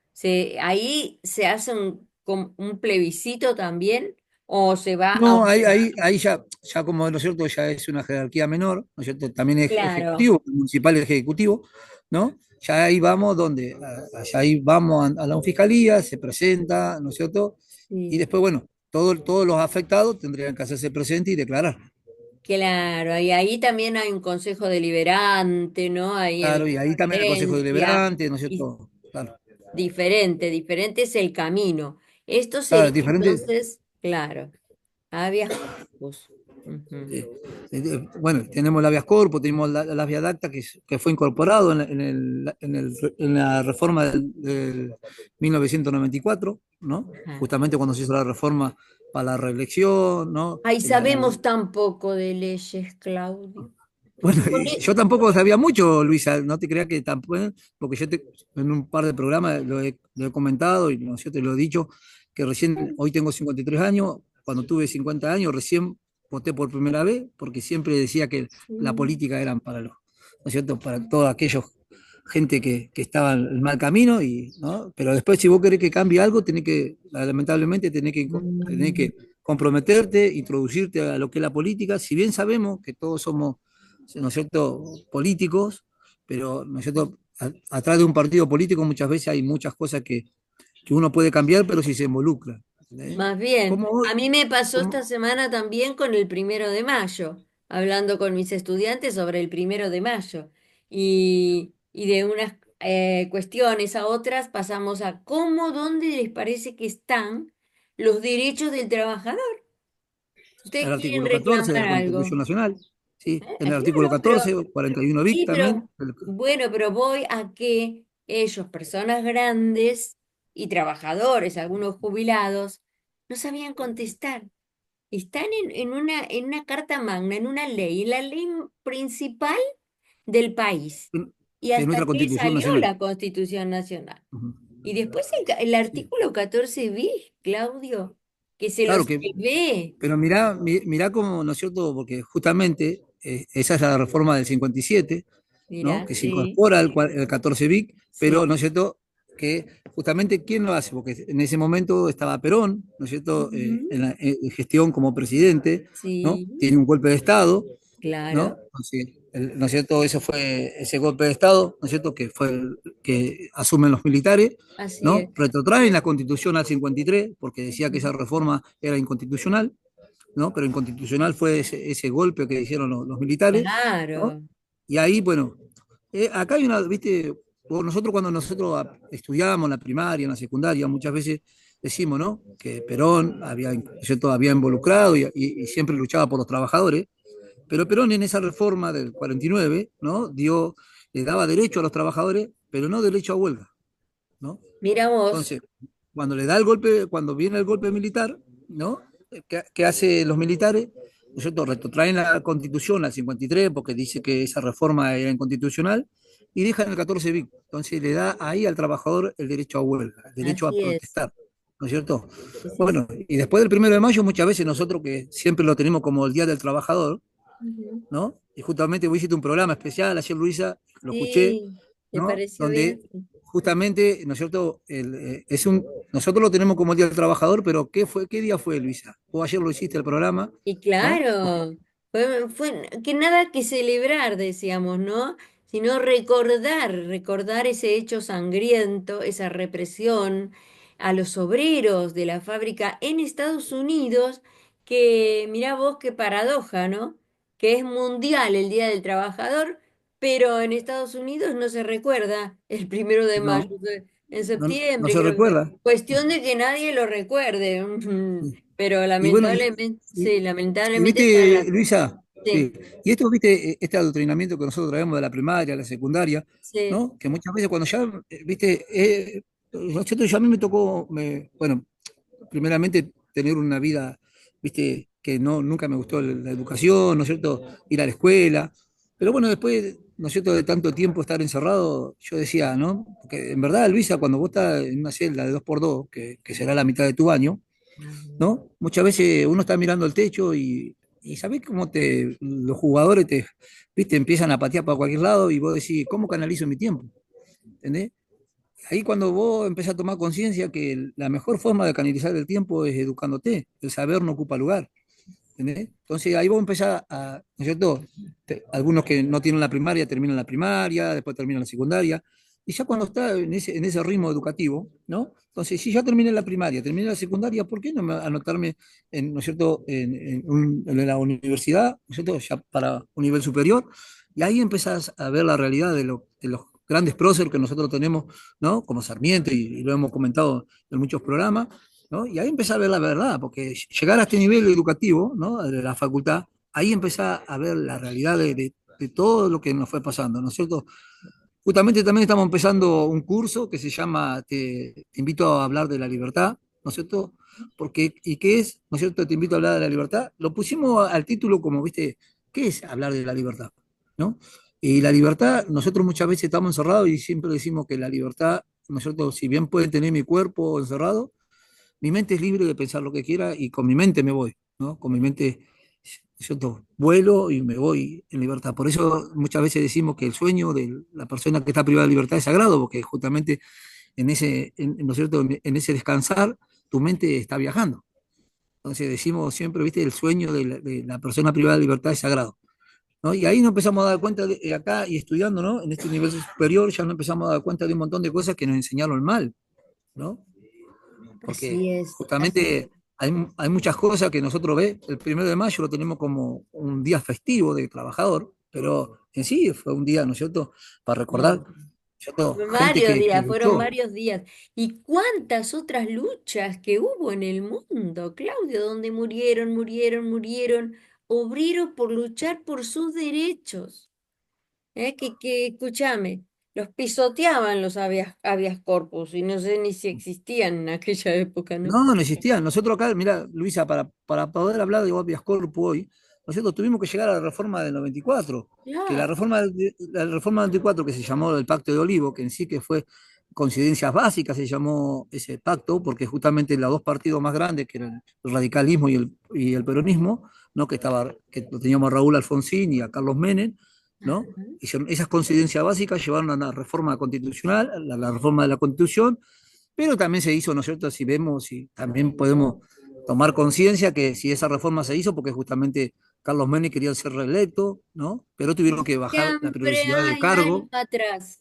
Ahí se hace un plebiscito también, o se va a No, un... ahí ya como, ¿no es cierto?, ya es una jerarquía menor, ¿no es cierto? También es Claro, ejecutivo, municipal ejecutivo, ¿no? Ya ahí vamos donde, ya ahí vamos a la fiscalía, se presenta, ¿no es cierto? Y sí. después, bueno, todos los afectados tendrían que hacerse presente y declarar. Claro, y ahí también hay un consejo deliberante, ¿no? Ahí en la Claro, y ahí también el Consejo conferencia, Deliberante, ¿no es y cierto? Claro, diferente es el camino. Esto claro, sería diferente. entonces, claro, habeas corpus. Ujú. Bueno, tenemos el habeas corpus, tenemos la vía dacta que fue incorporado en la reforma del 1994, ¿no? Ajá. Justamente cuando se hizo la reforma para la reelección, ¿no? Ay, sabemos tan poco de leyes, Claudio. Bueno, Con y e- yo tampoco sabía mucho, Luisa, no te creas que tampoco, porque en un par de programas lo he comentado y no sé, te lo he dicho, que recién, hoy tengo 53 años, cuando tuve 50 años recién voté por primera vez, porque siempre decía que la Sí. política eran para los, ¿no es cierto?, para todos aquellos gente que estaba en el mal camino, ¿no? Pero después si vos querés que cambie algo, lamentablemente, tenés Mm. que comprometerte, introducirte a lo que es la política, si bien sabemos que todos somos, ¿no es cierto?, políticos, pero, ¿no es cierto?, atrás de un partido político muchas veces hay muchas cosas que uno puede cambiar, pero si se involucra. ¿Entendés? Más bien, Como hoy, a mí me pasó esta como, semana también con el 1 de mayo, hablando con mis estudiantes sobre el 1 de mayo. Y de unas cuestiones a otras pasamos a dónde les parece que están los derechos del trabajador. el ¿Ustedes quieren artículo 14 de reclamar la algo? Constitución Nacional, ¿sí? En el artículo Claro, pero 14, 41 BIC sí, también. bueno, pero voy a que ellos, personas grandes y trabajadores, algunos jubilados, no sabían contestar. Están en una carta magna, en una ley, en la ley principal del país. Y de hasta nuestra que Constitución salió Nacional. la Constitución Nacional. Ujú. Y después el Sí. artículo 14 bis, Claudio, que se Claro los que, ve. pero mirá cómo, ¿no es cierto? Porque justamente esa es la reforma del 57, ¿no? Mira, Que se sí, incorpora el 14 BIC, pero, ¿no sí. es cierto? Que justamente, ¿quién lo hace? Porque en ese momento estaba Perón, ¿no es cierto? Ujú. En gestión como presidente, ¿no? Sí, Tiene un golpe de Estado, ¿no? claro, Entonces, ¿no es cierto? Eso fue ese golpe de Estado, ¿no es cierto? Que fue que asumen los militares, así es. ¿no? Retrotraen la Constitución al 53, porque decía que esa Ujú. reforma era inconstitucional, ¿no? Pero inconstitucional fue ese golpe que hicieron los militares, ¿no? Claro. Y ahí, bueno, acá hay una, viste, nosotros cuando estudiábamos en la primaria, en la secundaria, muchas veces decimos, ¿no? Que Perón había, ¿cierto?, había involucrado y siempre luchaba por los trabajadores, pero Perón en esa reforma del 49, ¿no? Le daba derecho a los trabajadores, pero no derecho a huelga, ¿no? Mira vos. Entonces, cuando viene el golpe militar, ¿no? ¿Qué hacen los militares? ¿No es cierto? Retrotraen la Constitución al 53 porque dice que esa reforma era inconstitucional y dejan el 14 bis. Entonces le da ahí al trabajador el derecho a huelga, el derecho a Así es. protestar, ¿no es cierto? Sí, sí, sí. Bueno, y después del 1 de mayo muchas veces nosotros que siempre lo tenemos como el Día del Trabajador, Ujú. ¿no? Y justamente vos hiciste un programa especial ayer, Luisa, lo escuché, Sí, ¿te ¿no? pareció bien? Donde Sí. justamente, ¿no es cierto? Nosotros lo tenemos como el Día del Trabajador, pero ¿qué día fue, Luisa? Vos ayer lo hiciste el programa, Y ¿no? claro, fue que nada que celebrar, decíamos, ¿no? Sino recordar ese hecho sangriento, esa represión a los obreros de la fábrica en Estados Unidos, que mirá vos qué paradoja, ¿no? Que es mundial el Día del Trabajador, pero en Estados Unidos no se recuerda el 1 de mayo, No, en no septiembre, se creo que. recuerda. Cuestión de que nadie lo recuerde. Sí. Pero Y bueno, lamentablemente, sí, y lamentablemente esa es viste, la... Luisa, sí, Sí, y esto, viste, este adoctrinamiento que nosotros traemos de la primaria, la secundaria, sí, ¿no? Que muchas veces cuando ya, viste, a mí me tocó, bueno, primeramente tener una vida, viste, que no, nunca me gustó la educación, ¿no es cierto? Ir a la escuela. Pero bueno, después ¿no es cierto?, de tanto tiempo estar encerrado, yo decía, ¿no? Porque en verdad, Luisa, cuando vos estás en una celda de 2x2, que será la mitad de tu baño, Ujú. ¿no? Muchas veces uno está mirando el techo y ¿sabés cómo los jugadores viste, empiezan a patear para cualquier lado y vos decís, ¿cómo canalizo mi tiempo? ¿Entendés? Ahí cuando vos empezás a tomar conciencia que la mejor forma de canalizar el tiempo es educándote, el saber no ocupa lugar. ¿Entendés? Entonces ahí vos empezás ¿no es cierto? Algunos que no tienen la primaria terminan la primaria, después terminan la secundaria, y ya cuando está en ese ritmo educativo, ¿no? Entonces, si ya terminé la primaria, terminé la secundaria, ¿por qué no anotarme ¿no es cierto? En la universidad, ¿no es cierto? Ya para un nivel superior, y ahí empezás a ver la realidad de los grandes próceres que nosotros tenemos, ¿no? Como Sarmiento, y lo hemos comentado en muchos programas, ¿no? Y ahí empezás a ver la verdad, porque llegar a este nivel educativo, ¿no? De la facultad, ahí empezás a ver la realidad de todo lo que nos fue pasando, ¿no es cierto? Justamente también estamos empezando un curso que se llama Te invito a hablar de la libertad, ¿no es cierto? Porque, ¿y qué es? ¿No es cierto? Te invito a hablar de la libertad. Lo pusimos al título como, viste, ¿qué es hablar de la libertad? ¿No? Y la libertad, nosotros muchas veces estamos encerrados y siempre decimos que la libertad, ¿no es cierto? Si bien puede tener mi cuerpo encerrado, mi mente es libre de pensar lo que quiera y con mi mente me voy, ¿no? Con mi mente, ¿cierto? Vuelo y me voy en libertad. Por eso muchas veces decimos que el sueño de la persona que está privada de libertad es sagrado, porque justamente ¿no es cierto? En ese descansar, tu mente está viajando. Entonces decimos siempre, ¿viste? El sueño de la persona privada de libertad es sagrado. ¿No? Y ahí nos empezamos a dar cuenta acá y estudiando, ¿no? En este nivel superior ya nos empezamos a dar cuenta de un montón de cosas que nos enseñaron mal, ¿no? Porque Así es, así es. justamente hay muchas cosas que nosotros el 1 de mayo lo tenemos como un día festivo de trabajador, pero en sí fue un día, ¿no es cierto?, para recordar, No. ¿cierto?, gente Varios que días, fueron luchó. varios días. ¿Y cuántas otras luchas que hubo en el mundo, Claudio, donde murieron obreros por luchar por sus derechos? Escúchame, los pisoteaban los habeas corpus y no sé ni si existían en aquella época, ¿no? No, no existía. Nosotros acá, mira, Luisa, para poder hablar de habeas corpus hoy, nosotros tuvimos que llegar a la reforma del 94, que Claro. la reforma del 94, que se llamó el Pacto de Olivo, que en sí que fue coincidencias básicas, se llamó ese pacto, porque justamente los dos partidos más grandes, que eran el radicalismo y el peronismo, ¿no? Que lo teníamos a Raúl Alfonsín y a Carlos Menem, ¿no? Ajá. Esas coincidencias básicas llevaron a la reforma constitucional, a la reforma de la Constitución, pero también se hizo, ¿no es cierto? Si vemos, y también podemos tomar conciencia que si esa reforma se hizo, porque justamente Carlos Menem quería ser reelecto, ¿no? Pero tuvieron que bajar la Siempre periodicidad del hay algo cargo, atrás.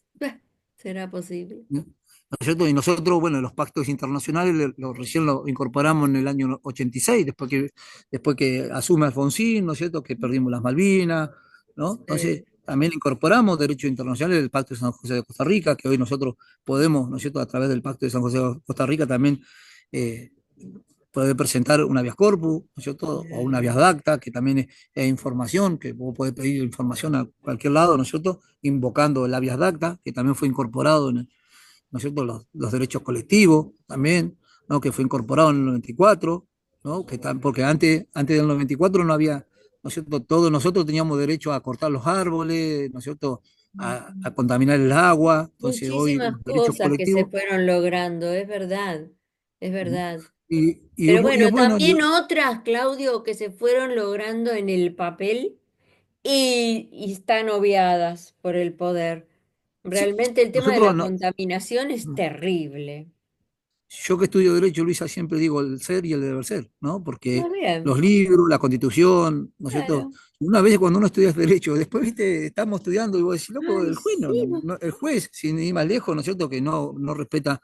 ¿Será posible? ¿no? ¿No es cierto? Y nosotros, bueno, los pactos internacionales recién lo incorporamos en el año 86, después que asume Alfonsín, ¿no es cierto? Que perdimos las Malvinas, ¿no? Entonces, Sí. también incorporamos derechos internacionales del Pacto de San José de Costa Rica, que hoy nosotros podemos, ¿no es cierto?, a través del Pacto de San José de Costa Rica también eh, poder presentar un habeas corpus, ¿no es cierto?, o un habeas dacta, que también es información, que vos podés pedir información a cualquier lado, ¿no es cierto?, invocando el habeas dacta, que también fue incorporado ¿no es cierto?, los derechos colectivos también, ¿no?, que fue incorporado en el 94, ¿no?, porque antes del 94 no había, ¿no es cierto?, todos nosotros teníamos derecho a cortar los árboles, ¿no es cierto?, a contaminar el agua, entonces hoy Muchísimas los derechos cosas que se colectivos, fueron logrando, es verdad, es ¿no? verdad. Y Pero es bueno, bueno, también otras, Claudio, que se fueron logrando en el papel y están obviadas por el poder. sí, Realmente el tema de nosotros la no, contaminación es terrible. yo que estudio Derecho, Luisa, siempre digo el ser y el deber ser, ¿no? Muy Porque bien, los libros, la Constitución, ¿no es cierto? claro. Una vez cuando uno estudia Derecho, después, viste, estamos estudiando y vos decís, loco, Ay, el juez, sí, el juez, sin ir más lejos, ¿no es cierto? Que no respeta,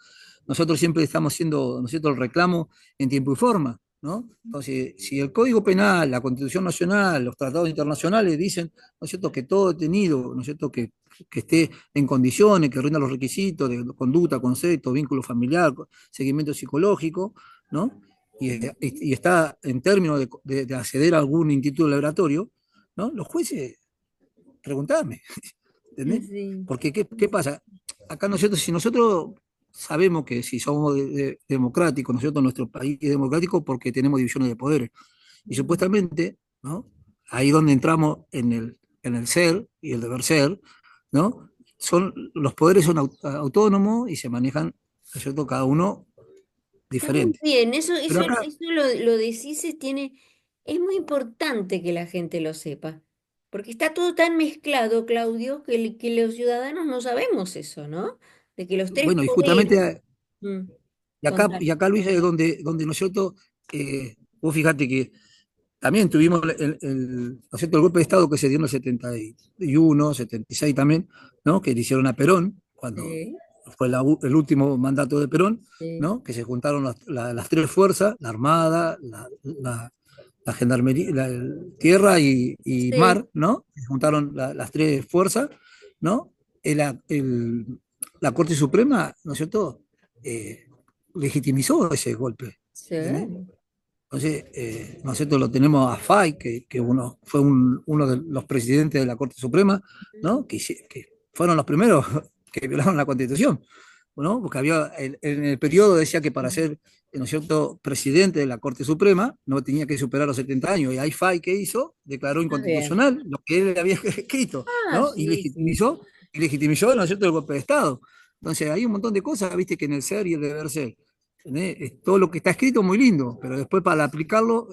nosotros siempre estamos haciendo, ¿no es cierto?, el reclamo en tiempo y forma, ¿no? Entonces, si el Código Penal, la Constitución Nacional, los tratados internacionales dicen, ¿no es cierto?, que todo detenido, ¿no es cierto?, que esté en condiciones, que rinda los requisitos de conducta, concepto, vínculo familiar, seguimiento psicológico, ¿no? Y está en términos de acceder a algún instituto laboratorio, ¿no? Los jueces, preguntadme, ¿entendés? sí. Porque, ¿qué pasa? Acá, ¿no es cierto? Si nosotros sabemos que si somos democráticos, ¿no es cierto? Nuestro país es democrático porque tenemos divisiones de poderes. Y supuestamente, ¿no? Ahí donde entramos en el ser y el deber ser, ¿no? Los poderes son autónomos y se manejan, ¿no es cierto?, cada uno Está muy diferente. bien, eso, Pero eso, acá, eso lo decís, es muy importante que la gente lo sepa, porque está todo tan mezclado, Claudio, que los ciudadanos no sabemos eso, ¿no? De que los tres bueno, y poderes, justamente, mm, y contame. acá Luis, es donde ¿no es cierto?, vos fíjate que también tuvimos ¿no es cierto?, el golpe de Estado que se dio en el 71, 76 también, ¿no?, que le hicieron a Perón, cuando Sí, fue el último mandato de Perón, sí, ¿no?, que se juntaron las tres fuerzas, la Armada, la Gendarmería, Tierra y sí, Mar, ¿no? Se juntaron las tres fuerzas, ¿no? El- el- la Corte Suprema, ¿no es cierto?, Eh, legitimizó ese golpe, sí. ¿entendés? Entonces, nosotros lo tenemos a Fay, que fue uno de los presidentes de la Corte Suprema, ¿no? Que fueron los primeros que violaron la Constitución, ¿no? Porque había, en el periodo decía que para ser, ¿no es cierto?, presidente de la Corte Suprema no tenía que superar los 70 años. Y ahí Fay, ¿qué hizo? Declaró Está bien. inconstitucional lo que él había escrito, Ah, ¿no? sí, sí, sí. Y legitimizó, ¿no es cierto?, el golpe de Estado. Entonces, hay un montón de cosas, viste, que en el ser y el deber ser. ¿Entendés? Todo lo que está escrito muy lindo, pero después para aplicarlo,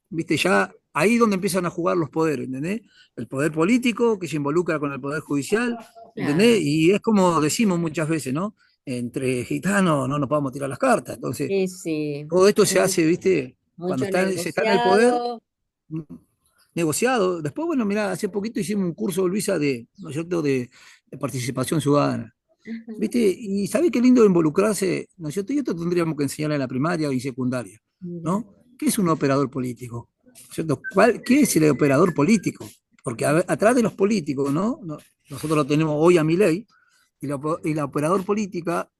viste, ya ahí donde empiezan a jugar los poderes, ¿entendés? El poder político que se involucra con el poder judicial, ¿entendés? Claro. Y es como decimos muchas veces, ¿no? Entre gitanos no nos podemos tirar las cartas. Entonces, Sí, sí. todo esto se Mu- hace, viste, cuando Mucho se está en el poder, negociado. mm, negociado. Después, bueno, mira, hace poquito hicimos un curso, Luisa, ¿no es cierto?, de participación ciudadana. Ajá, ¿Viste? Y ¿sabés qué lindo involucrarse? ¿No es cierto? Y esto tendríamos que enseñar en la primaria y secundaria, mira. ¿no? ¿Qué es un operador político? ¿No es cierto? ¿Qué es el operador político? Porque atrás de los políticos, ¿no? Nosotros lo tenemos hoy a Milei, y la operador política,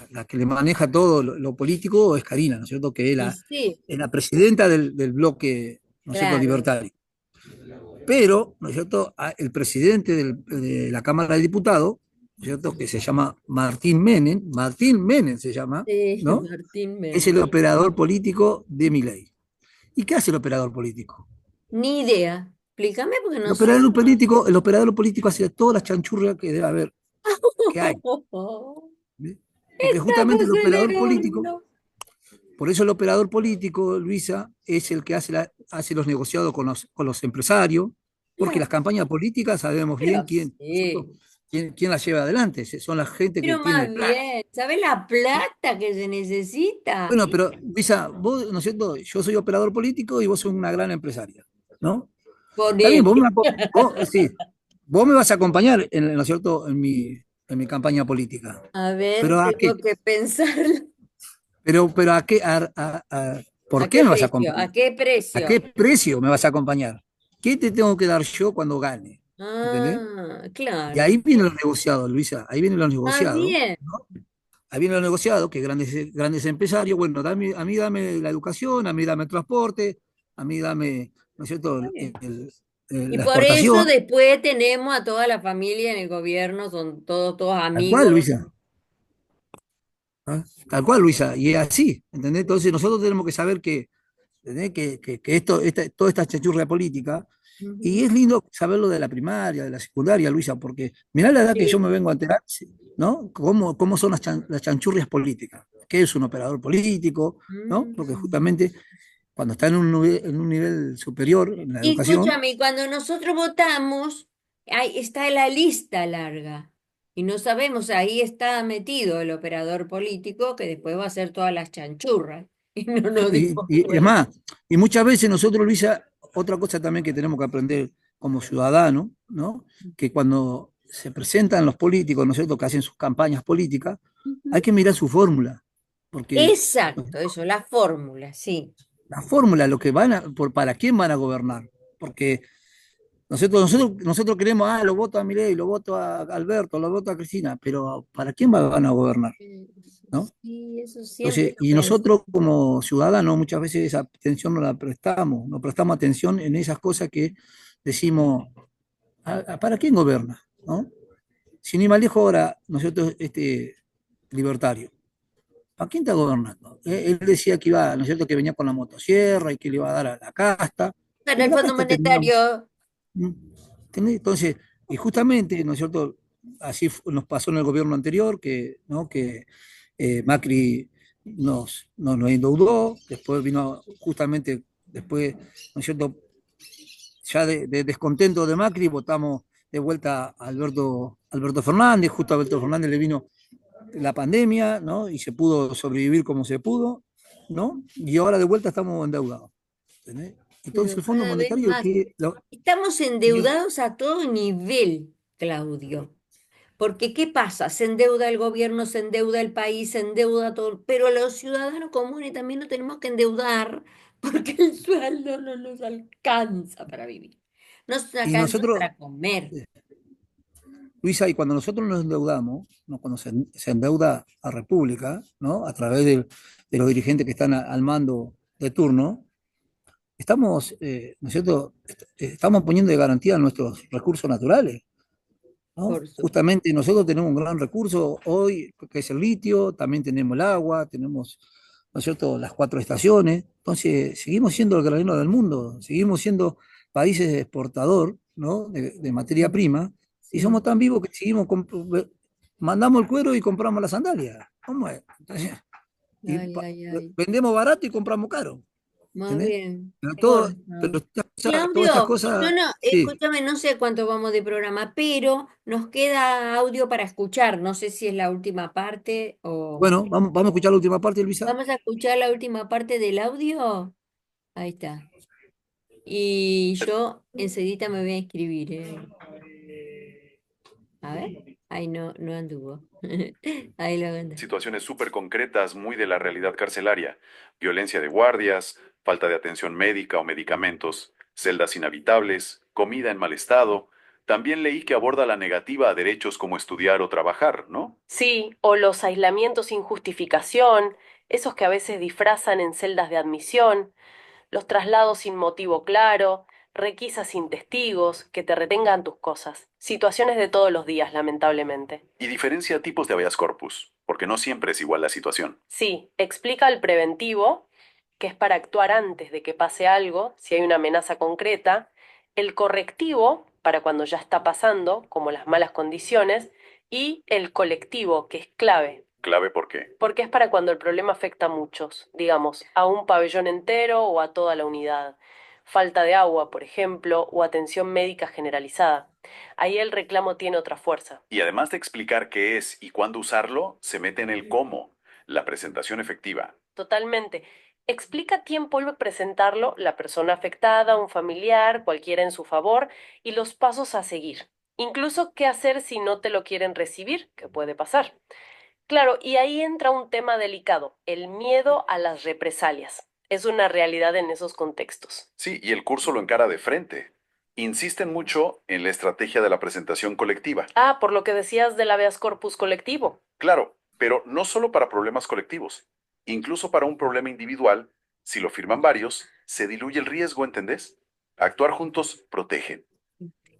la que le maneja todo lo político es Karina, ¿no es cierto? Que Y sí, es la presidenta del bloque, ¿no es cierto?, claro. libertario. Pero, ¿no es cierto?, el presidente de la Cámara de Diputados, ¿no es cierto?, que se llama Martín Menem se llama, Sí, ¿no? Martín Es Menem. el operador político de Milei. ¿Y qué hace el operador político? Ni idea. Explícame porque El no sé. operador político, el operador político hace todas las chanchurrias que debe haber, que hay. ¿Sí? Porque justamente Estamos el en operador el político, horno. por eso el operador político, Luisa, es el que hace los negociados con los empresarios, porque las Claro, campañas políticas sabemos bien pero quién, ¿no es cierto?, sí. quién las lleva adelante. Son la gente que Pero tiene más plata. bien, ¿sabes la plata que se necesita? Bueno, pero Luisa, vos, ¿no es cierto? Yo soy operador político y vos sos una gran empresaria, ¿no? Con Está bien, él. sí, vos me vas a acompañar, ¿no es cierto?, en mi campaña política. A ver, ¿Pero a tengo qué? que pensarlo. ¿Pero a qué? ¿A ¿Por qué qué me vas a precio? ¿A acompañar? qué ¿A precio? qué precio me vas a acompañar? ¿Qué te tengo que dar yo cuando gane? ¿Entendés? Ah, Y claro. ahí vienen los negociados, Luisa, ahí vienen los Más negociados, bien. ¿no? Ahí vienen los negociados, que grandes empresarios, bueno, a mí dame la educación, a mí dame el transporte, a mí dame, ¿no es cierto?, Está bien. Y la por eso exportación, después tenemos a toda la familia en el gobierno, son todos tal cual, amigos. Luisa, ¿ah? Tal cual, Luisa, y es así, ¿entendés? Entonces nosotros tenemos que saber que, ¿entendés?, que toda esta chachurra política. Y Ujú. es lindo saberlo de la primaria, de la secundaria, Luisa, porque mirá la edad que yo Sí. me vengo a enterar, ¿no? ¿Cómo son las chanchurrias políticas? ¿Qué es un operador político? ¿No? Porque Mm. justamente cuando está en un nivel superior en la Y educación, escúchame, cuando nosotros votamos, ahí está la lista larga. Y no sabemos, ahí está metido el operador político que después va a hacer todas las chanchurras. Y no nos dimos y es cuenta. más, y muchas veces nosotros, Luisa, otra cosa también que tenemos que aprender como ciudadanos, ¿no? Que cuando se presentan los políticos, ¿no es cierto?, que hacen sus campañas políticas, hay Ujú. que mirar su fórmula, porque Exacto, eso, la fórmula, sí. la fórmula, lo que para quién van a gobernar. Porque nosotros queremos, lo voto a Milei, lo voto a Alberto, lo voto a Cristina, pero ¿para quién van a gobernar? ¿No? Sí, eso siempre Entonces, lo y pensé. nosotros como ciudadanos muchas veces esa atención no la prestamos, no prestamos atención en esas cosas que decimos, ¿para quién gobierna? ¿No? Sin ir más lejos ahora, nosotros, libertario, ¿para quién está gobernando? Él decía que iba, ¿no es cierto?, que venía con la motosierra y que le iba a dar a la casta, Para y el la Fondo casta terminó. Monetario. ¿Mm? ¿Entendés? Entonces, y justamente, ¿no es cierto?, así nos pasó en el gobierno anterior, ¿no? que Macri nos endeudó, después vino justamente, después, ¿no es cierto?, ya de descontento de Macri, votamos de vuelta a Alberto Fernández, justo a Alberto Fernández le vino la pandemia, ¿no? Y se pudo sobrevivir como se pudo, ¿no? Y ahora de vuelta estamos endeudados. ¿Entendés? Entonces Pero el Fondo cada vez Monetario más. Estamos endeudados a todo nivel, Claudio. Porque ¿qué pasa? Se endeuda el gobierno, se endeuda el país, se endeuda todo, pero los ciudadanos comunes también nos tenemos que endeudar porque el sueldo no nos alcanza para vivir, no nos y alcanza nosotros, para comer. Luisa, y cuando nosotros nos endeudamos, ¿no? Cuando se endeuda a República, ¿no? A través de los dirigentes que están al mando de turno, estamos, ¿no es cierto? Estamos poniendo de garantía nuestros recursos naturales, ¿no? Por supuesto. Justamente nosotros tenemos un gran recurso hoy, que es el litio, también tenemos el agua, tenemos, ¿no es cierto?, las 4 estaciones. Entonces, seguimos siendo el granero del mundo, seguimos siendo países exportador, ¿no?, de materia prima, y somos Sí. tan vivos que seguimos, mandamos el cuero y compramos las sandalias. ¿Cómo es? Entonces, y Ay, ay, ay. vendemos barato y compramos caro. Muy ¿Entendés? bien. Pero todas estas Claudio, no, cosas, no, sí. escúchame, no sé cuánto vamos de programa, pero nos queda audio para escuchar. No sé si es la última parte o... Bueno, vamos a escuchar la última parte, Luisa. Vamos a escuchar la última parte del audio. Ahí está. Y yo enseguida me voy a inscribir, ¿eh? A ver. Ahí no, no anduvo. Ahí lo anda. Situaciones súper concretas, muy de la realidad carcelaria. Violencia de guardias, falta de atención médica o medicamentos, celdas inhabitables, comida en mal estado. También leí que aborda la negativa a derechos como estudiar o trabajar, ¿no? Sí, o los aislamientos sin justificación, esos que a veces disfrazan en celdas de admisión, los traslados sin motivo claro, requisas sin testigos, que te retengan tus cosas. Situaciones de todos los días, lamentablemente. Y diferencia tipos de habeas corpus, porque no siempre es igual la situación. Sí, explica el preventivo, que es para actuar antes de que pase algo, si hay una amenaza concreta, el correctivo, para cuando ya está pasando, como las malas condiciones, y el colectivo, que es clave. ¿Clave por qué? Porque es para cuando el problema afecta a muchos, digamos, a un pabellón entero o a toda la unidad. Falta de agua, por ejemplo, o atención médica generalizada. Ahí el reclamo tiene otra fuerza. Y además de explicar qué es y cuándo usarlo, se mete en el cómo, la presentación efectiva. Totalmente. Explica quién puede presentarlo, la persona afectada, un familiar, cualquiera en su favor, y los pasos a seguir. Incluso qué hacer si no te lo quieren recibir, que puede pasar. Claro, y ahí entra un tema delicado, el miedo a las represalias. Es una realidad en esos contextos. Sí, y el curso lo encara de frente. Insisten mucho en la estrategia de la presentación colectiva. Ah, por lo que decías del habeas corpus colectivo. Claro, pero no solo para problemas colectivos. Incluso para un problema individual, si lo firman varios, se diluye el riesgo, ¿entendés? Actuar juntos protege.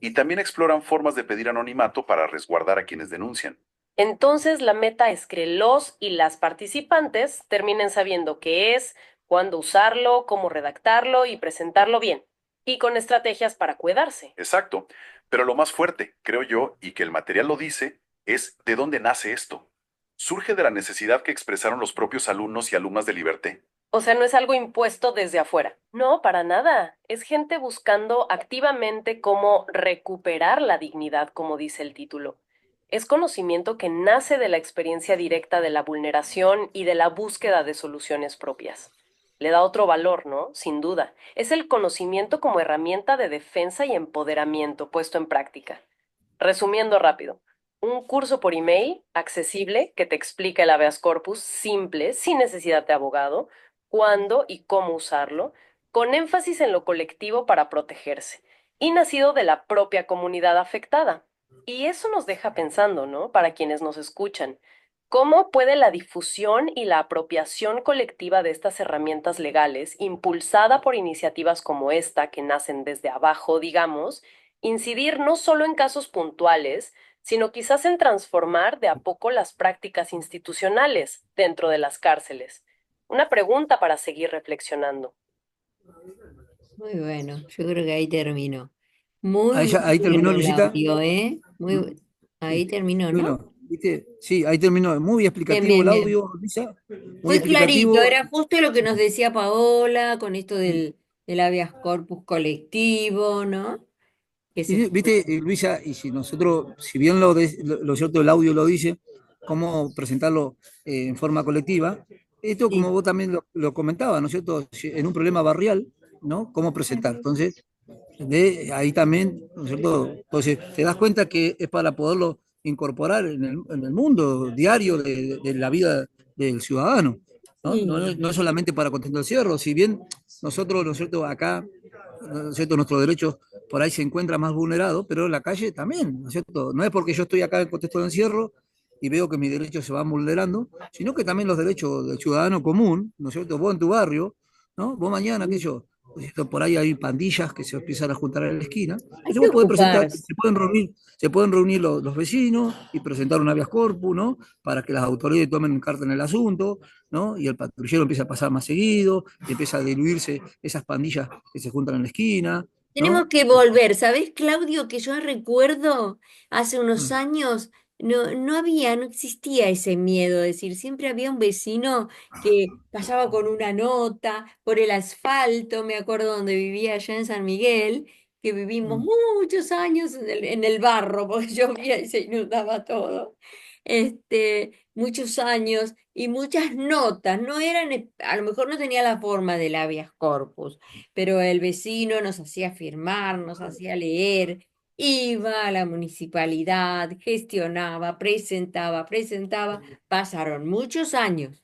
Y también exploran formas de pedir anonimato para resguardar a quienes denuncian. Entonces, la meta es que los y las participantes terminen sabiendo qué es, cuándo usarlo, cómo redactarlo y presentarlo bien, y con estrategias para cuidarse. Exacto. Pero lo más fuerte, creo yo, y que el material lo dice, es de dónde nace esto. Surge de la necesidad que expresaron los propios alumnos y alumnas de Liberté. O sea, no es algo impuesto desde afuera. No, para nada. Es gente buscando activamente cómo recuperar la dignidad, como dice el título. Es conocimiento que nace de la experiencia directa de la vulneración y de la búsqueda de soluciones propias. Le da otro valor, ¿no? Sin duda. Es el conocimiento como herramienta de defensa y empoderamiento puesto en práctica. Resumiendo rápido, un curso por email accesible que te explica el habeas corpus simple, sin necesidad de abogado, cuándo y cómo usarlo, con énfasis en lo colectivo para protegerse, y nacido de la propia comunidad afectada. Y eso nos deja pensando, ¿no? Para quienes nos escuchan, ¿cómo puede la difusión y la apropiación colectiva de estas herramientas legales, impulsada por iniciativas como esta, que nacen desde abajo, digamos, incidir no solo en casos puntuales, sino quizás en transformar de a poco las prácticas institucionales dentro de las cárceles? Una pregunta para seguir reflexionando. Muy bueno, yo creo que ahí terminó. Muy, muy Ahí terminó bueno el Luisita. audio, ¿eh? Muy bueno. Ahí terminó, ¿no? Bueno, ¿viste? Sí, ahí terminó. Muy Bien, explicativo bien, el bien. audio, Luisa. Muy Fue clarito, explicativo. era justo lo que nos decía Paola con esto del habeas corpus colectivo, ¿no? Que se Y, viste, Luisa, y si nosotros, si bien lo cierto, el audio lo dice, cómo presentarlo en forma colectiva, esto como sí, vos también lo comentabas, ¿no es cierto? En un problema barrial, ¿no? ¿Cómo presentar? Entonces, de ahí también, ¿no es cierto? Entonces, te das cuenta que es para poderlo incorporar en el mundo diario de la vida del ciudadano, ¿no? sí, No es solamente para Contento del Cierro, si bien nosotros, ¿no es cierto?, acá, ¿no es cierto?, nuestros derechos por ahí se encuentran más vulnerados, pero en la calle también, ¿no es cierto? No es porque yo estoy acá en contexto de encierro y veo que mis derechos se van vulnerando, sino que también los derechos del ciudadano común, ¿no es cierto? Vos en tu barrio, ¿no? Vos mañana, qué sé yo, por ahí hay pandillas que se empiezan a juntar en la esquina. hay Entonces que vos podés presentar, ocuparse. se pueden reunir los vecinos y presentar un habeas corpus, ¿no? Para que las autoridades tomen carta en el asunto, ¿no? Y el patrullero empieza a pasar más seguido, y empieza a diluirse esas pandillas que se juntan en la esquina, Tenemos ¿no? que volver, ¿sabés, Claudio? Que yo recuerdo hace unos Mm, años, no existía ese miedo, es decir, siempre había un vecino que pasaba con una nota por el asfalto, me acuerdo donde vivía allá en San Miguel, que vivimos mm. muchos años en el barro, porque llovía y se inundaba todo. Muchos años y muchas notas, no eran, a lo mejor no tenía la forma del habeas corpus, pero el vecino nos hacía firmar, nos hacía leer, iba a la municipalidad, gestionaba, presentaba, pasaron muchos años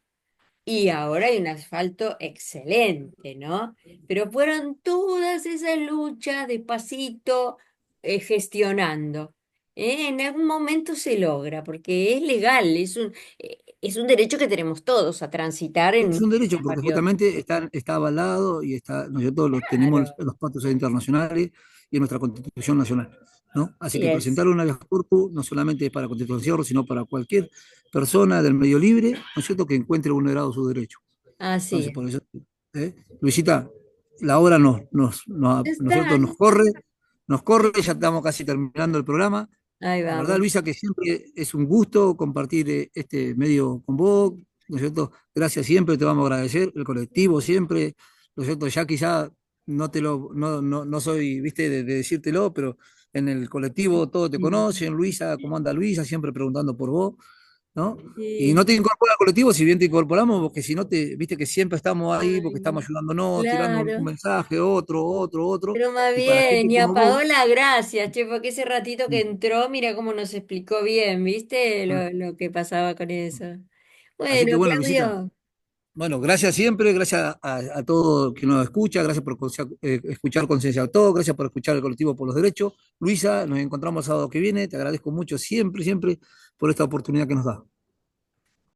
y ahora hay un asfalto excelente, ¿no? Pero fueron todas esas luchas despacito, gestionando. En algún momento se logra, porque es legal, es un derecho que tenemos todos a transitar en Es un un derecho porque barrio. justamente está avalado y está, nosotros lo tenemos Claro, en los pactos internacionales y en nuestra Constitución Nacional, ¿no? Así sí que es. presentar un habeas corpus no solamente es para Constitución, sino para cualquier persona del medio libre, ¿no es cierto?, que encuentre vulnerado su derecho. Así Entonces, es. por eso, Luisita, la hora ¿no es cierto?, Ya está. nos corre, ya estamos casi terminando el programa. Ahí La verdad, vamos. Luisa, que siempre es un gusto compartir este medio con vos, ¿no es cierto? Gracias siempre, te vamos a agradecer, el colectivo siempre, ¿no es cierto? Ya quizá no soy, viste, de decírtelo, pero en el colectivo todos te conocen, Luisa, ¿cómo anda Luisa? Siempre preguntando por vos, ¿no? Y no Sí, te incorpora al colectivo, si bien te incorporamos, porque si no viste que siempre estamos ahí, porque ay, estamos ayudándonos, tirando un claro. mensaje, otro, Pero más y para bien, gente y a como vos. Paola, gracias, che, porque ese ratito que entró, mira cómo nos explicó bien, ¿viste? Lo que pasaba con eso. Así que Bueno, bueno, Luisita, Claudio, bueno, gracias siempre, gracias a todo que nos escucha, gracias por escuchar Conciencia de Todo, gracias por escuchar el colectivo por los derechos. Luisa, nos encontramos el sábado que viene, te agradezco mucho siempre, siempre por esta oportunidad que nos da.